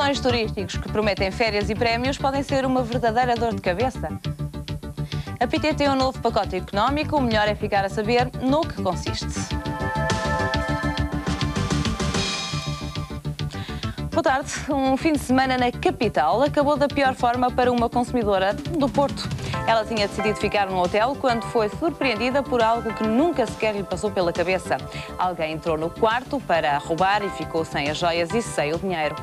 Cartões turísticos que prometem férias e prémios podem ser uma verdadeira dor de cabeça. A PT tem um novo pacote económico, o melhor é ficar a saber no que consiste. Boa tarde. Um fim de semana na capital acabou da pior forma para uma consumidora do Porto. Ela tinha decidido ficar num hotel quando foi surpreendida por algo que nunca sequer lhe passou pela cabeça. Alguém entrou no quarto para roubar e ficou sem as joias e sem o dinheiro.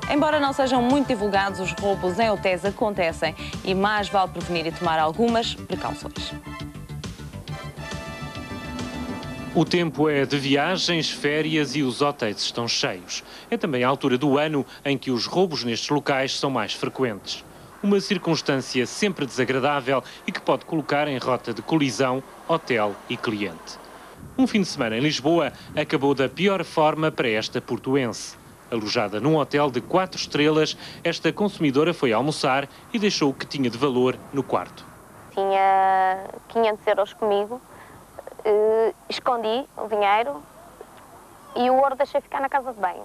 Embora não sejam muito divulgados, os roubos em hotéis acontecem e mais vale prevenir e tomar algumas precauções. O tempo é de viagens, férias e os hotéis estão cheios. É também a altura do ano em que os roubos nestes locais são mais frequentes. Uma circunstância sempre desagradável e que pode colocar em rota de colisão hotel e cliente. Um fim de semana em Lisboa acabou da pior forma para esta portuense. Alojada num hotel de 4 estrelas, esta consumidora foi almoçar e deixou o que tinha de valor no quarto. Tinha 500 euros comigo, escondi o dinheiro e o ouro deixei ficar na casa de banho.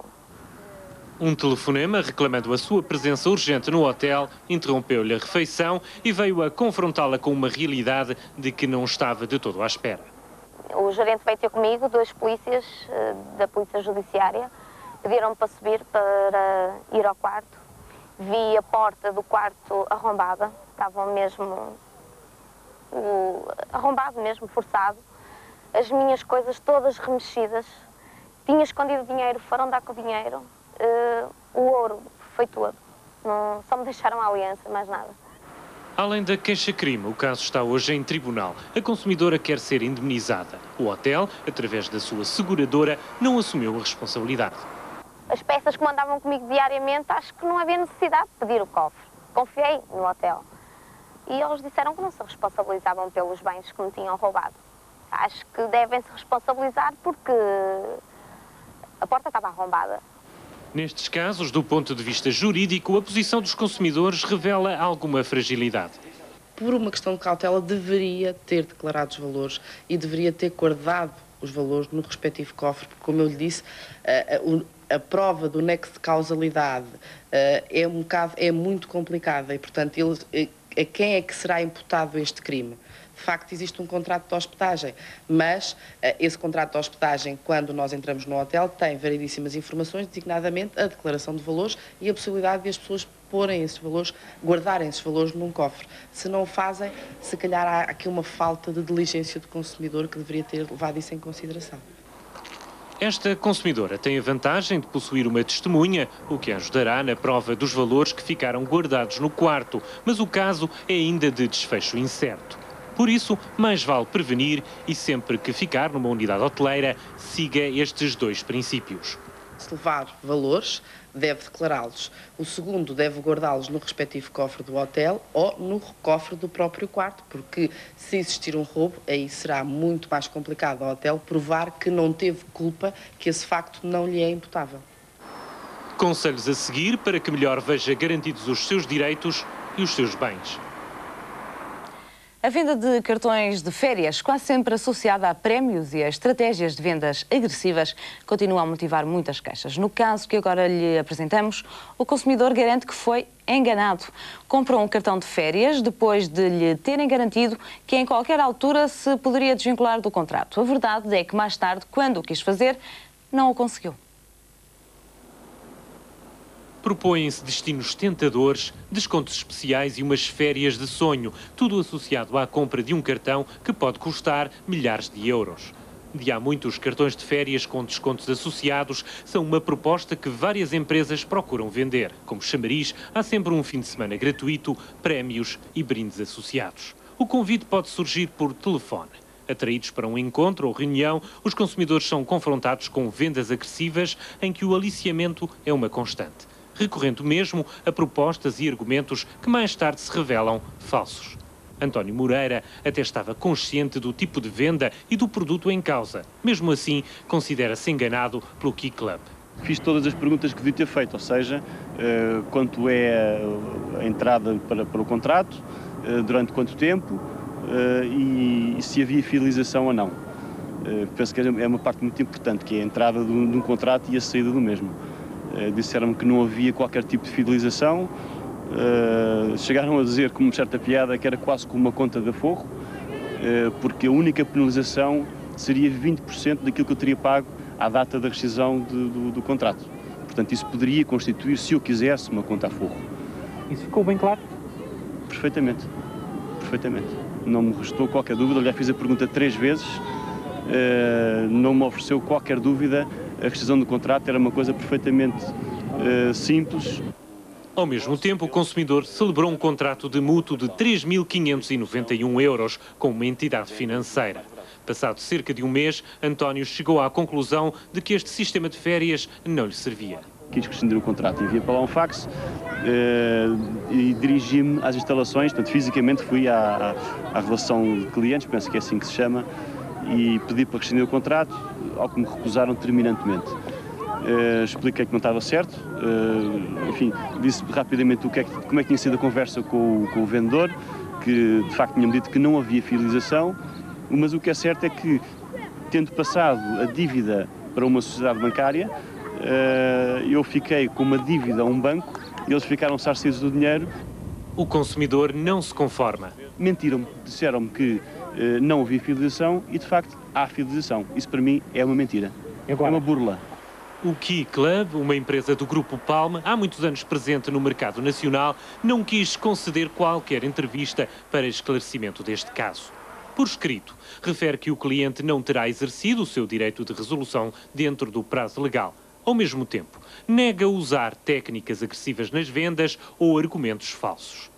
Um telefonema reclamando a sua presença urgente no hotel interrompeu-lhe a refeição e veio a confrontá-la com uma realidade de que não estava de todo à espera. O gerente veio ter comigo, 2 polícias da Polícia Judiciária, pediram-me para subir para ir ao quarto. Vi a porta do quarto arrombada, estavam mesmo arrombado mesmo, forçado. As minhas coisas todas remexidas. Tinha escondido dinheiro, foram dar com o dinheiro. O ouro foi todo. Não, só me deixaram a aliança, mais nada. Além da queixa-crime, o caso está hoje em tribunal. A consumidora quer ser indemnizada. O hotel, através da sua seguradora, não assumiu a responsabilidade. As peças que mandavam comigo diariamente, acho que não havia necessidade de pedir o cofre. Confiei no hotel. E eles disseram que não se responsabilizavam pelos bens que me tinham roubado. Acho que devem se responsabilizar porque a porta estava arrombada. Nestes casos, do ponto de vista jurídico, a posição dos consumidores revela alguma fragilidade. Por uma questão de cautela, deveria ter declarado os valores e deveria ter guardado os valores no respectivo cofre, porque, como eu lhe disse, a prova do nexo de causalidade é muito complicada e, portanto, a quem é que será imputado este crime? De facto, existe um contrato de hospedagem, mas esse contrato de hospedagem, quando nós entramos no hotel, tem variedíssimas informações, designadamente a declaração de valores e a possibilidade de as pessoas porem esses valores, guardarem esses valores num cofre. Se não o fazem, se calhar há aqui uma falta de diligência do consumidor que deveria ter levado isso em consideração. Esta consumidora tem a vantagem de possuir uma testemunha, o que ajudará na prova dos valores que ficaram guardados no quarto, mas o caso é ainda de desfecho incerto. Por isso, mais vale prevenir e sempre que ficar numa unidade hoteleira, siga estes 2 princípios. Se levar valores, deve declará-los. O segundo, deve guardá-los no respectivo cofre do hotel ou no cofre do próprio quarto, porque se existir um roubo, aí será muito mais complicado ao hotel provar que não teve culpa, que esse facto não lhe é imputável. Conselhos a seguir para que melhor veja garantidos os seus direitos e os seus bens. A venda de cartões de férias, quase sempre associada a prémios e a estratégias de vendas agressivas, continua a motivar muitas queixas. No caso que agora lhe apresentamos, o consumidor garante que foi enganado. Comprou um cartão de férias depois de lhe terem garantido que em qualquer altura se poderia desvincular do contrato. A verdade é que mais tarde, quando o quis fazer, não o conseguiu. Propõem-se destinos tentadores, descontos especiais e umas férias de sonho, tudo associado à compra de um cartão que pode custar milhares de euros. De há muitos cartões de férias com descontos associados são uma proposta que várias empresas procuram vender. Como chamariz, há sempre um fim de semana gratuito, prémios e brindes associados. O convite pode surgir por telefone. Atraídos para um encontro ou reunião, os consumidores são confrontados com vendas agressivas em que o aliciamento é uma constante, recorrendo mesmo a propostas e argumentos que mais tarde se revelam falsos. António Moreira até estava consciente do tipo de venda e do produto em causa. Mesmo assim, considera-se enganado pelo Key Club. Fiz todas as perguntas que devia ter feito, ou seja, quanto é a entrada para o contrato, durante quanto tempo e se havia fidelização ou não. Penso que é uma parte muito importante, que é a entrada de um contrato e a saída do mesmo. disseram-me que não havia qualquer tipo de fidelização. Chegaram a dizer, com uma certa piada, que era quase como uma conta de aforro, porque a única penalização seria 20% daquilo que eu teria pago à data da rescisão do contrato. Portanto, isso poderia constituir, se eu quisesse, uma conta a aforro. Isso ficou bem claro? Perfeitamente. Perfeitamente. Não me restou qualquer dúvida. Aliás, fiz a pergunta 3 vezes. Não me ofereceu qualquer dúvida. A rescisão do contrato era uma coisa perfeitamente simples. Ao mesmo tempo, o consumidor celebrou um contrato de mútuo de 3.591 euros com uma entidade financeira. Passado cerca de um mês, António chegou à conclusão de que este sistema de férias não lhe servia. Quis rescindir o contrato, enviei para lá um fax e dirigi-me às instalações, portanto, fisicamente fui à relação de clientes, penso que é assim que se chama, e pedi para rescindir o contrato, ao que me recusaram terminantemente. Expliquei que não estava certo, enfim, disse rapidamente como é que tinha sido a conversa com o vendedor, que de facto tinha-me dito que não havia fidelização, mas o que é certo é que, tendo passado a dívida para uma sociedade bancária, eu fiquei com uma dívida a um banco e eles ficaram sarcidos do dinheiro. O consumidor não se conforma. Mentiram-me, disseram-me que não havia fidelização e, de facto, há fidelização. Isso, para mim, é uma mentira. É uma burla. O Key Club, uma empresa do Grupo Palma, há muitos anos presente no mercado nacional, não quis conceder qualquer entrevista para esclarecimento deste caso. Por escrito, refere que o cliente não terá exercido o seu direito de resolução dentro do prazo legal. Ao mesmo tempo, nega usar técnicas agressivas nas vendas ou argumentos falsos.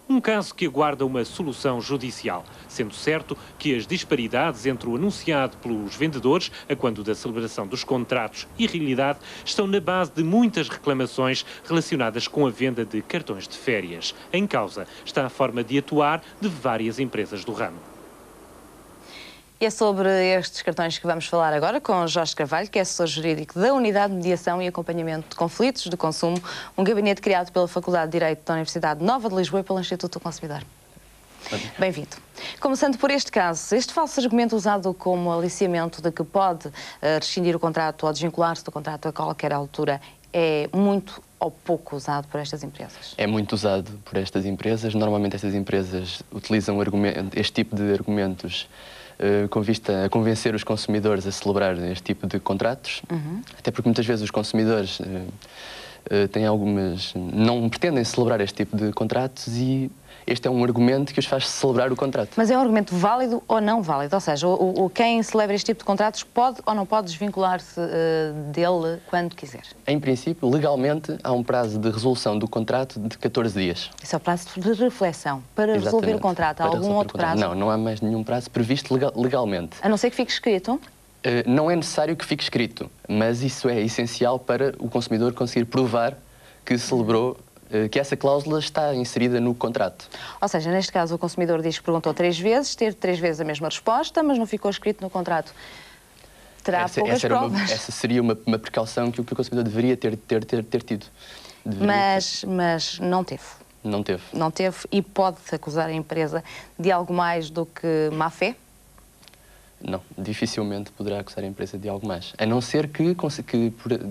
Um caso que aguarda uma solução judicial, sendo certo que as disparidades entre o anunciado pelos vendedores a quando da celebração dos contratos e realidade estão na base de muitas reclamações relacionadas com a venda de cartões de férias. Em causa está a forma de atuar de várias empresas do ramo. E é sobre estes cartões que vamos falar agora com Jorge Carvalho, que é assessor jurídico da Unidade de Mediação e Acompanhamento de Conflitos de Consumo, um gabinete criado pela Faculdade de Direito da Universidade Nova de Lisboa e pelo Instituto do Consumidor. Bem-vindo. Começando por este caso, este falso argumento usado como aliciamento de que pode rescindir o contrato ou desvincular-se do contrato a qualquer altura é muito ou pouco usado por estas empresas? É muito usado por estas empresas. Normalmente estas empresas utilizam este tipo de argumentos com vista a convencer os consumidores a celebrar este tipo de contratos, até porque muitas vezes os consumidores não pretendem celebrar este tipo de contratos e este é um argumento que os faz celebrar o contrato. Mas é um argumento válido ou não válido? Ou seja, quem celebra este tipo de contratos pode ou não pode desvincular-se dele quando quiser? Em princípio, legalmente, há um prazo de resolução do contrato de 14 dias. Isso é o prazo de reflexão. Para resolver o contrato, há algum outro prazo? Não, não há mais nenhum prazo previsto legalmente. A não ser que fique escrito? Não é necessário que fique escrito, mas isso é essencial para o consumidor conseguir provar que celebrou, que essa cláusula está inserida no contrato. Ou seja, neste caso o consumidor diz que perguntou 3 vezes, teve 3 vezes a mesma resposta, mas não ficou escrito no contrato. Terá poucas provas. Essa seria uma precaução que o consumidor deveria ter tido. Mas não teve. Não teve. Não teve e pode acusar a empresa de algo mais do que má-fé? Não, dificilmente poderá acusar a empresa de algo mais. A não ser que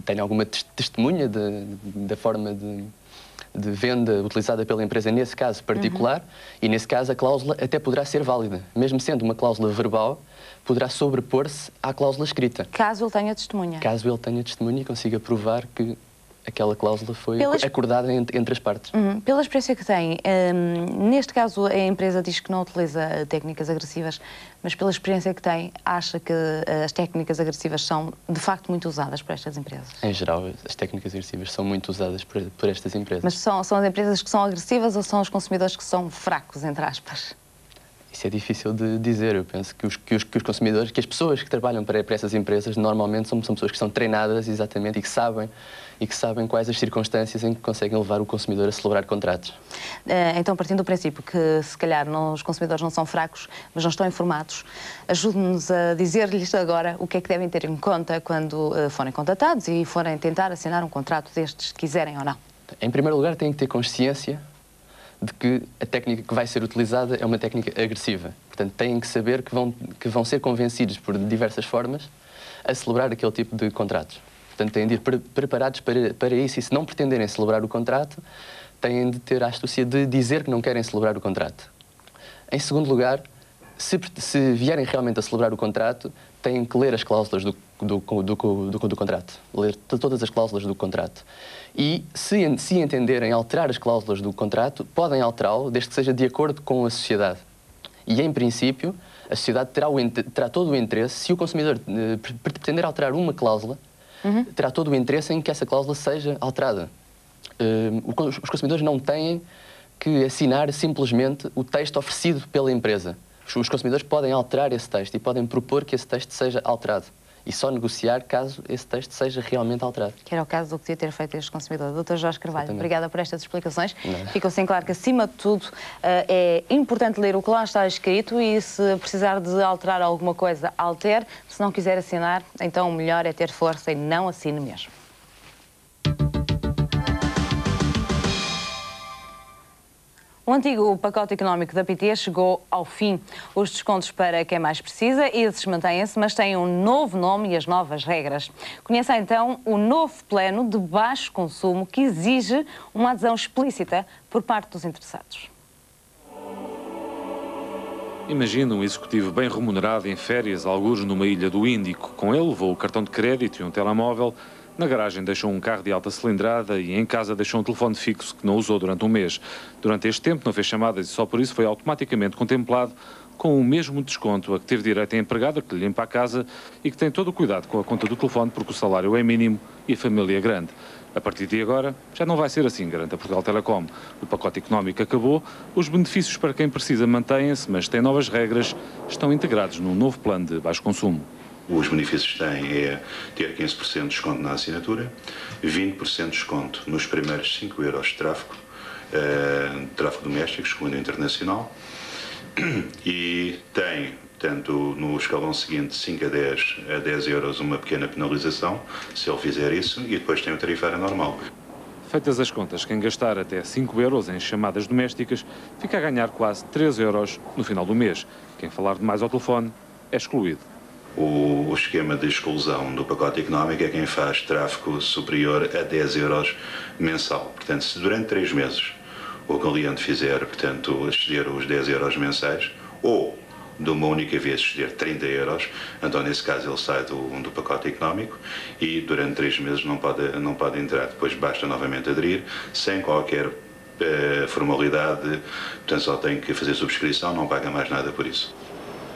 tenha alguma testemunha da forma de venda utilizada pela empresa nesse caso particular, e nesse caso a cláusula até poderá ser válida. Mesmo sendo uma cláusula verbal, poderá sobrepor-se à cláusula escrita. Caso ele tenha testemunha. Caso ele tenha testemunha e consiga provar que aquela cláusula foi acordada entre as partes. Pela experiência que tem, neste caso a empresa diz que não utiliza técnicas agressivas, mas pela experiência que tem, acha que as técnicas agressivas são de facto muito usadas por estas empresas? Em geral, as técnicas agressivas são muito usadas por estas empresas. Mas são as empresas que são agressivas ou são os consumidores que são fracos, entre aspas? Isso é difícil de dizer. Eu penso que os consumidores, que as pessoas que trabalham para essas empresas, normalmente são pessoas que são treinadas exatamente e que sabem quais as circunstâncias em que conseguem levar o consumidor a celebrar contratos. Então, partindo do princípio que, se calhar, os consumidores não são fracos, mas não estão informados, ajude-nos a dizer-lhes agora o que é que devem ter em conta quando forem contatados e forem tentar assinar um contrato destes, quiserem ou não. Em primeiro lugar, têm que ter consciência de que a técnica que vai ser utilizada é uma técnica agressiva. Portanto, têm que saber que vão ser convencidos por diversas formas a celebrar aquele tipo de contratos. Portanto, têm de ir preparados para isso, e se não pretenderem celebrar o contrato, têm de ter a astúcia de dizer que não querem celebrar o contrato. Em segundo lugar, se vierem realmente a celebrar o contrato, têm que ler as cláusulas do contrato, ler todas as cláusulas do contrato. E, se entenderem alterar as cláusulas do contrato, podem alterá-lo, desde que seja de acordo com a sociedade. E, em princípio, a sociedade terá todo o interesse, se o consumidor pretender alterar uma cláusula, terá todo o interesse em que essa cláusula seja alterada. Os consumidores não têm que assinar simplesmente o texto oferecido pela empresa. Os consumidores podem alterar esse texto e podem propor que esse texto seja alterado. E só negociar caso esse texto seja realmente alterado. Que era o caso do que podia ter feito este consumidor. Dr. Jorge Carvalho, Exatamente. Obrigada por estas explicações. Ficou-se em claro que, acima de tudo, é importante ler o que lá está escrito e, se precisar de alterar alguma coisa, altere. Se não quiser assinar, então o melhor é ter força e não assine mesmo. O antigo pacote económico da PT chegou ao fim. Os descontos para quem mais precisa, esses mantêm-se, mas têm um novo nome e as novas regras. Conheça então o novo plano de baixo consumo que exige uma adesão explícita por parte dos interessados. Imagina um executivo bem remunerado em férias, algures numa ilha do Índico. Com ele levou o cartão de crédito e um telemóvel. Na garagem deixou um carro de alta cilindrada e em casa deixou um telefone fixo que não usou durante um mês. Durante este tempo não fez chamadas e só por isso foi automaticamente contemplado com o mesmo desconto a que teve direito a empregada que lhe limpa a casa e que tem todo o cuidado com a conta do telefone porque o salário é mínimo e a família é grande. A partir de agora já não vai ser assim, garante a Portugal Telecom. O pacote económico acabou, os benefícios para quem precisa mantêm-se, mas têm novas regras, estão integrados num novo plano de baixo consumo. Os benefícios têm é ter 15% de desconto na assinatura, 20% de desconto nos primeiros 5 euros de tráfego doméstico, excluindo internacional, e tem, portanto, no escalão seguinte, 5 a 10 euros, uma pequena penalização, se ele fizer isso, e depois tem o tarifário normal. Feitas as contas, quem gastar até 5 euros em chamadas domésticas fica a ganhar quase 3 euros no final do mês. Quem falar demais ao telefone é excluído. O esquema de exclusão do pacote económico é quem faz tráfego superior a 10 euros mensal. Portanto, se durante 3 meses o cliente fizer, portanto, exceder os 10 euros mensais, ou de uma única vez exceder 30 euros, então nesse caso ele sai do pacote económico e durante 3 meses não pode entrar. Depois basta novamente aderir, sem qualquer formalidade, portanto só tem que fazer subscrição, não paga mais nada por isso.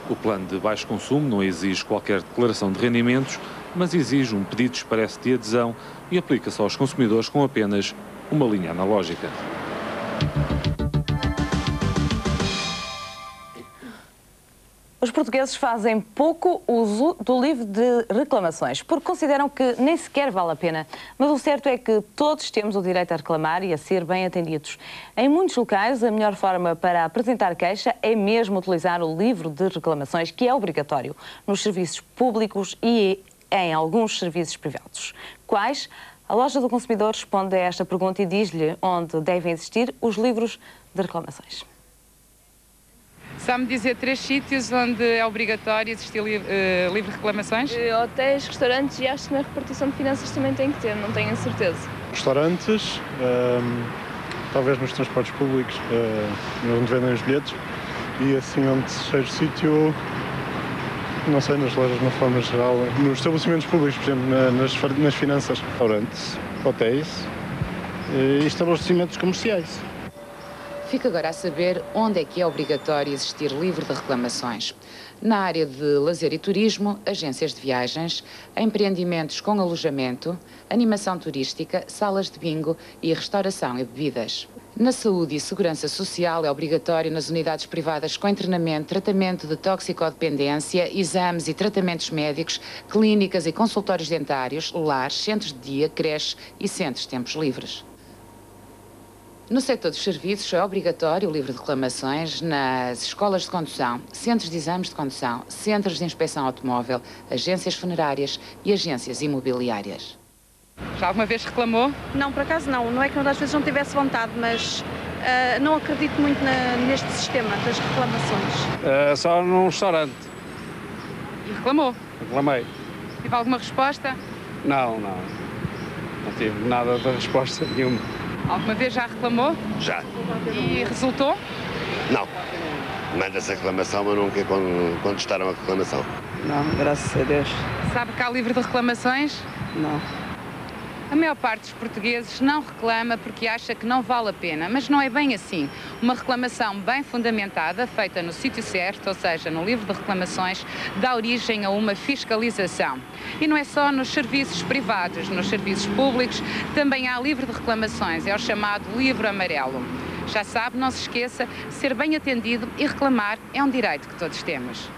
O plano de baixo consumo não exige qualquer declaração de rendimentos, mas exige um pedido expresso de adesão e aplica-se aos consumidores com apenas uma linha analógica. Os portugueses fazem pouco uso do livro de reclamações, porque consideram que nem sequer vale a pena. Mas o certo é que todos temos o direito a reclamar e a ser bem atendidos. Em muitos locais, a melhor forma para apresentar queixa é mesmo utilizar o livro de reclamações, que é obrigatório nos serviços públicos e em alguns serviços privados. Quais? A Loja do Consumidor responde a esta pergunta e diz-lhe onde devem existir os livros de reclamações. Sabe-me dizer 3 sítios onde é obrigatório existir livre de reclamações? Hotéis, restaurantes e acho que na repartição de finanças também tem que ter, não tenho a certeza. Restaurantes, talvez nos transportes públicos, onde vendem os bilhetes, e assim onde seja sítio, não sei, nas lojas de uma forma geral, nos estabelecimentos públicos, por exemplo, nas finanças. Restaurantes, hotéis e estabelecimentos comerciais. Fica agora a saber onde é que é obrigatório existir livro de reclamações. Na área de lazer e turismo, agências de viagens, empreendimentos com alojamento, animação turística, salas de bingo e restauração e bebidas. Na saúde e segurança social é obrigatório nas unidades privadas com internamento, tratamento de toxicodependência, exames e tratamentos médicos, clínicas e consultórios dentários, lares, centros de dia, creches e centros de tempos livres. No setor dos serviços é obrigatório o livro de reclamações nas escolas de condução, centros de exames de condução, centros de inspeção automóvel, agências funerárias e agências imobiliárias. Já alguma vez reclamou? Não, por acaso não. Não é que às vezes não tivesse vontade, mas não acredito muito neste sistema das reclamações. Só num restaurante. E reclamou? Reclamei. Tive alguma resposta? Não tive nada de resposta nenhuma. Alguma vez já reclamou? Já. E resultou? Não. Manda-se a reclamação, mas nunca contestaram a reclamação. Não, graças a Deus. Sabe que há livre de reclamações? Não. A maior parte dos portugueses não reclama porque acha que não vale a pena, mas não é bem assim. Uma reclamação bem fundamentada, feita no sítio certo, ou seja, no livro de reclamações, dá origem a uma fiscalização. E não é só nos serviços privados, nos serviços públicos, também há livro de reclamações, é o chamado livro amarelo. Já sabe, não se esqueça, ser bem atendido e reclamar é um direito que todos temos.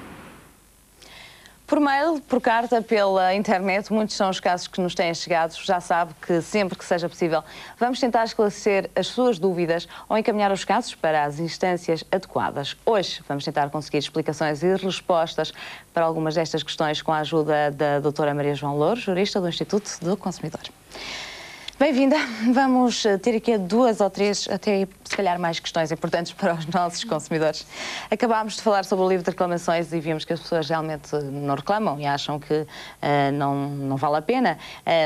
Por mail, por carta, pela internet, muitos são os casos que nos têm chegado. Já sabe que sempre que seja possível vamos tentar esclarecer as suas dúvidas ou encaminhar os casos para as instâncias adequadas. Hoje vamos tentar conseguir explicações e respostas para algumas destas questões com a ajuda da doutora Maria João Louro, jurista do Instituto do Consumidor. Bem-vinda. Vamos ter aqui 2 ou 3, até se calhar mais questões importantes para os nossos consumidores. Acabámos de falar sobre o livro de reclamações e vimos que as pessoas realmente não reclamam e acham que não vale a pena,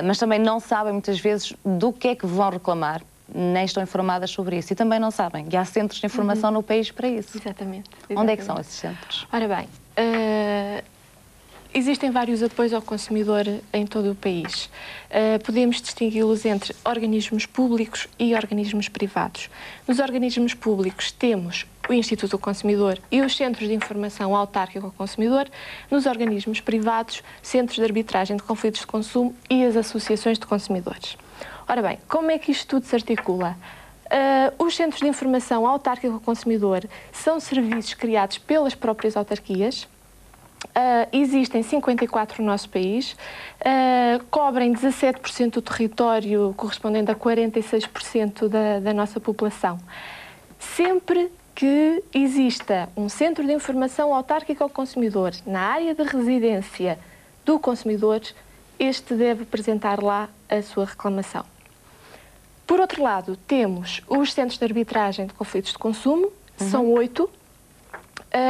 mas também não sabem muitas vezes do que é que vão reclamar, nem estão informadas sobre isso e também não sabem. E há centros de informação no país para isso. Exatamente. Onde é que são esses centros? Ora bem, existem vários apoios ao consumidor em todo o país. Podemos distingui-los entre organismos públicos e organismos privados. Nos organismos públicos temos o Instituto do Consumidor e os Centros de Informação Autárquica ao Consumidor. Nos organismos privados, centros de arbitragem de conflitos de consumo e as associações de consumidores. Ora bem, como é que isto tudo se articula? Os Centros de Informação Autárquica ao Consumidor são serviços criados pelas próprias autarquias. Existem 54 no nosso país, cobrem 17% do território, correspondendo a 46% da nossa população. Sempre que exista um centro de informação autárquica ao consumidor na área de residência do consumidor, este deve apresentar lá a sua reclamação. Por outro lado, temos os centros de arbitragem de conflitos de consumo, são 8.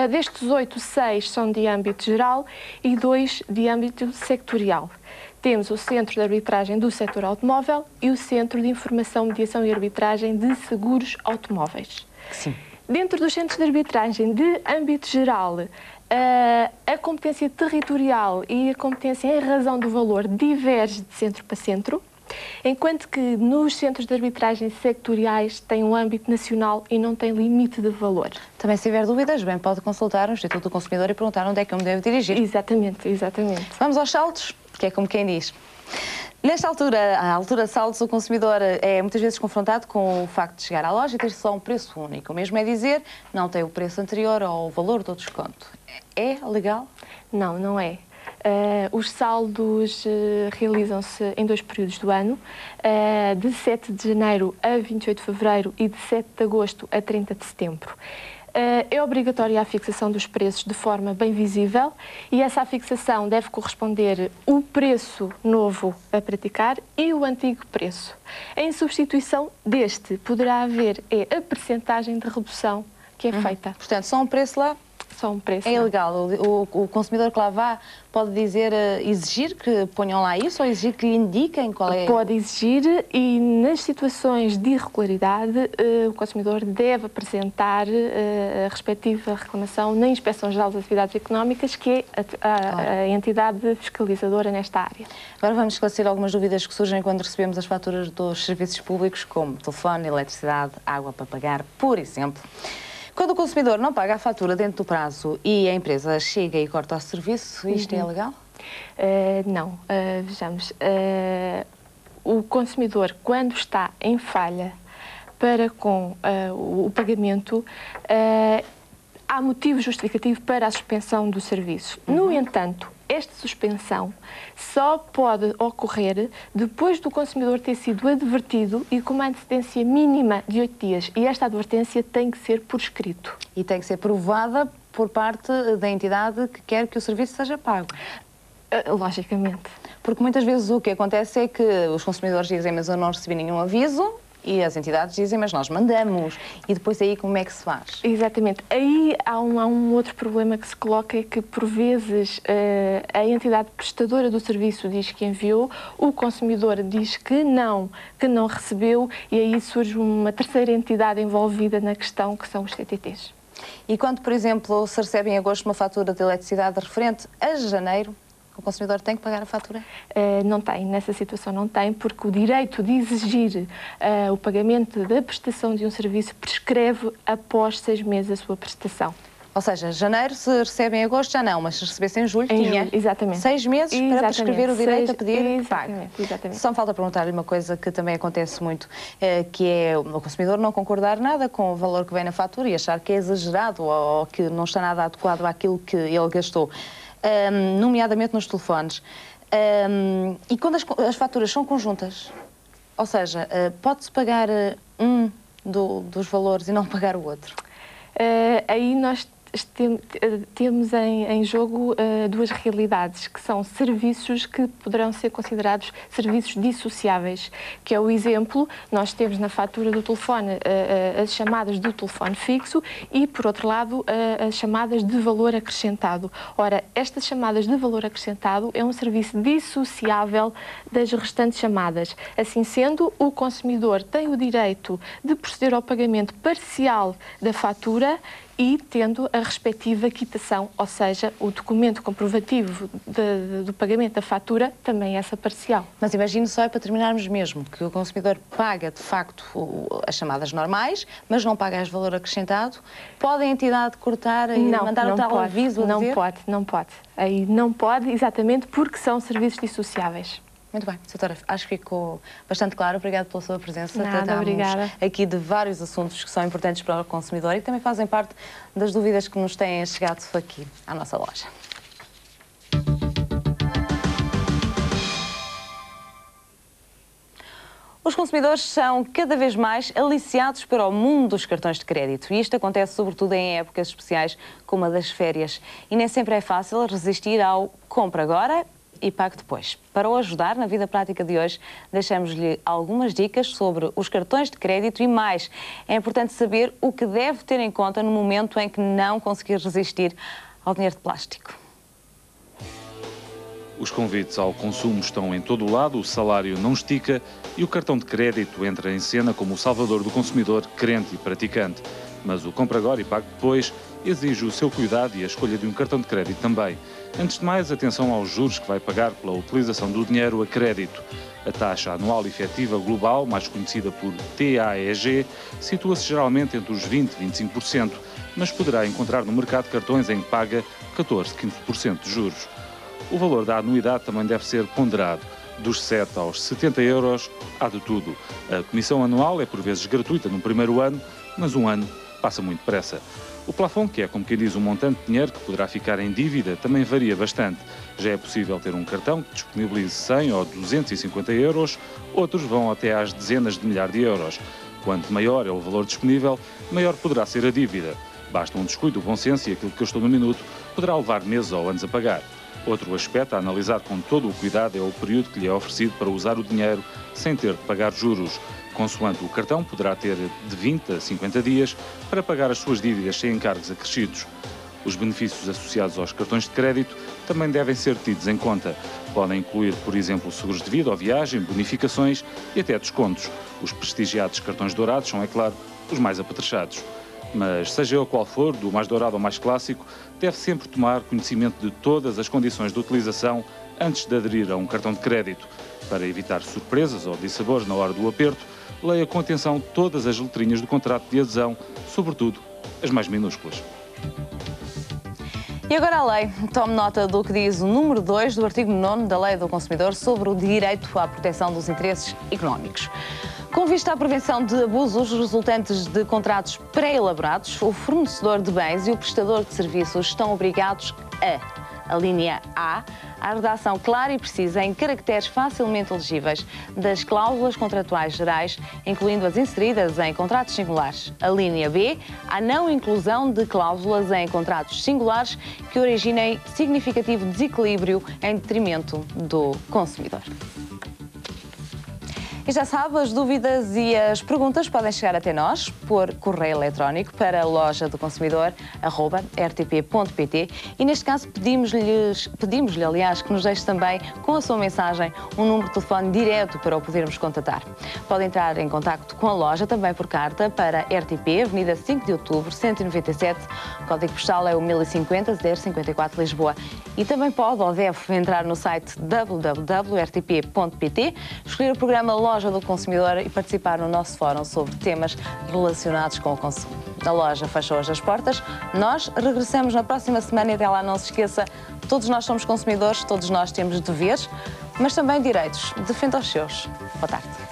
Destes 8, 6 são de âmbito geral e 2 de âmbito sectorial. Temos o Centro de Arbitragem do Setor Automóvel e o Centro de Informação, Mediação e Arbitragem de Seguros Automóveis. Sim. Dentro dos centros de arbitragem de âmbito geral, a competência territorial e a competência em razão do valor diverge de centro para centro, enquanto que nos centros de arbitragem sectoriais tem um âmbito nacional e não tem limite de valor. Também, se tiver dúvidas, bem, pode consultar o Instituto do Consumidor e perguntar onde é que eu me devo dirigir. Exatamente, exatamente. Vamos aos saldos, que é como quem diz. Nesta altura, à altura de saldos, o consumidor é muitas vezes confrontado com o facto de chegar à loja e ter só um preço único. O mesmo é dizer, não tem o preço anterior ao valor do desconto. É legal? Não, não é. Os saldos realizam-se em 2 períodos do ano, de 7 de janeiro a 28 de fevereiro e de 7 de agosto a 30 de setembro. É obrigatória a fixação dos preços de forma bem visível e essa fixação deve corresponder o preço novo a praticar e o antigo preço. Em substituição deste, poderá haver a percentagem de redução que é feita. Portanto, só um preço lá? Só um preço. É ilegal. O consumidor que lá vá pode dizer, exigir que ponham lá isso ou exigir que lhe indiquem qual é? Pode exigir e nas situações de irregularidade o consumidor deve apresentar a respectiva reclamação na Inspeção-Geral das Atividades Económicas, que é a entidade fiscalizadora nesta área. Agora vamos esclarecer algumas dúvidas que surgem quando recebemos as faturas dos serviços públicos, como telefone, eletricidade, água para pagar, por exemplo. Quando o consumidor não paga a fatura dentro do prazo e a empresa chega e corta o serviço, isto é legal? Não. Vejamos. O consumidor, quando está em falha para com o pagamento, há motivo justificativo para a suspensão do serviço. No entanto, esta suspensão só pode ocorrer depois do consumidor ter sido advertido e com uma antecedência mínima de 8 dias. E esta advertência tem que ser por escrito. E tem que ser provada por parte da entidade que quer que o serviço seja pago. Logicamente. Porque muitas vezes o que acontece é que os consumidores dizem, mas eu não recebi nenhum aviso, E as entidades dizem, mas nós mandamos. E depois aí como é que se faz? Exatamente. Aí há um outro problema que se coloca, é que por vezes a entidade prestadora do serviço diz que enviou, o consumidor diz que não recebeu, e aí surge uma terceira entidade envolvida na questão, que são os CTTs. E quando, por exemplo, se recebe em agosto uma fatura de eletricidade referente a janeiro, o consumidor tem que pagar a fatura? Não tem, nessa situação não tem, porque o direito de exigir o pagamento da prestação de um serviço prescreve após 6 meses a sua prestação. Ou seja, janeiro, se recebe em agosto, já não, mas se recebesse em julho, tinha exatamente 6 meses para prescrever o direito a pedir que pague. Exatamente. Só me falta perguntar-lhe uma coisa que também acontece muito, que é o consumidor não concordar nada com o valor que vem na fatura e achar que é exagerado ou que não está nada adequado àquilo que ele gastou. Nomeadamente nos telefones. E quando as faturas são conjuntas, ou seja, pode-se pagar um dos valores e não pagar o outro? Aí nós temos em jogo duas realidades, que são serviços que poderão ser considerados serviços dissociáveis, que é o exemplo, nós temos na fatura do telefone as chamadas do telefone fixo e, por outro lado, as chamadas de valor acrescentado. Ora, estas chamadas de valor acrescentado é um serviço dissociável das restantes chamadas. Assim sendo, o consumidor tem o direito de proceder ao pagamento parcial da fatura e tendo a respectiva quitação, ou seja, o documento comprovativo do pagamento da fatura, também essa parcial. Mas imagine só, para terminarmos mesmo, que o consumidor paga, de facto, as chamadas normais, mas não paga as valor acrescentado, pode a entidade cortar e mandar o tal aviso? Não pode. Aí não pode, exatamente porque são serviços dissociáveis. Muito bem, doutora, acho que ficou bastante claro. Obrigada pela sua presença. Nada, obrigada. Aqui de vários assuntos que são importantes para o consumidor e que também fazem parte das dúvidas que nos têm chegado aqui à nossa loja. Os consumidores são cada vez mais aliciados para o mundo dos cartões de crédito e isto acontece sobretudo em épocas especiais como a das férias. E nem sempre é fácil resistir ao compra agora e pague depois. Para o ajudar na vida prática de hoje, deixamos-lhe algumas dicas sobre os cartões de crédito e mais. É importante saber o que deve ter em conta no momento em que não conseguir resistir ao dinheiro de plástico. Os convites ao consumo estão em todo o lado, o salário não estica e o cartão de crédito entra em cena como o salvador do consumidor crente e praticante. Mas o compra agora e pague depois exige o seu cuidado e a escolha de um cartão de crédito também. Antes de mais, atenção aos juros que vai pagar pela utilização do dinheiro a crédito. A taxa anual efetiva global, mais conhecida por TAEG, situa-se geralmente entre os 20% e 25%, mas poderá encontrar no mercado cartões em que paga 14% a 15% de juros. O valor da anuidade também deve ser ponderado. Dos 7 aos 70 euros, há de tudo. A comissão anual é por vezes gratuita no primeiro ano, mas um ano passa muito depressa. O plafond, que é como quem diz um montante de dinheiro que poderá ficar em dívida, também varia bastante. Já é possível ter um cartão que disponibilize 100 ou 250 euros, outros vão até às dezenas de milhares de euros. Quanto maior é o valor disponível, maior poderá ser a dívida. Basta um descuido, o bom senso e aquilo que custou no minuto poderá levar meses ou anos a pagar. Outro aspecto a analisar com todo o cuidado é o período que lhe é oferecido para usar o dinheiro sem ter de pagar juros. Consoante o cartão, poderá ter de 20 a 50 dias para pagar as suas dívidas sem encargos acrescidos. Os benefícios associados aos cartões de crédito também devem ser tidos em conta. Podem incluir, por exemplo, seguros de vida ou viagem, bonificações e até descontos. Os prestigiados cartões dourados são, é claro, os mais apetrechados. Mas, seja ele qual for, do mais dourado ao mais clássico, deve sempre tomar conhecimento de todas as condições de utilização antes de aderir a um cartão de crédito. Para evitar surpresas ou dissabores na hora do aperto, leia com atenção todas as letrinhas do contrato de adesão, sobretudo as mais minúsculas. E agora a lei. Tome nota do que diz o número 2 do artigo 9º da Lei do Consumidor sobre o direito à proteção dos interesses económicos. Com vista à prevenção de abusos resultantes de contratos pré-elaborados, o fornecedor de bens e o prestador de serviços estão obrigados a linha A, a redação clara e precisa em caracteres facilmente legíveis das cláusulas contratuais gerais, incluindo as inseridas em contratos singulares. A linha B, a não inclusão de cláusulas em contratos singulares que originem significativo desequilíbrio em detrimento do consumidor. E já sabe, as dúvidas e as perguntas podem chegar até nós por correio eletrónico para lojadoconsumidor@rtp.pt e neste caso pedimos-lhe, aliás, que nos deixe também com a sua mensagem um número de telefone direto para o podermos contatar. Pode entrar em contacto com a loja também por carta para RTP, Avenida 5 de Outubro, 197, código postal é o 1050-054 Lisboa. E também pode ou deve entrar no site www.rtp.pt, escolher o programa Loja do Consumidor e participar no nosso fórum sobre temas relacionados com o consumo. A loja fecha hoje as portas, nós regressamos na próxima semana e até lá não se esqueça, todos nós somos consumidores, todos nós temos deveres, mas também direitos. Defenda os seus. Boa tarde.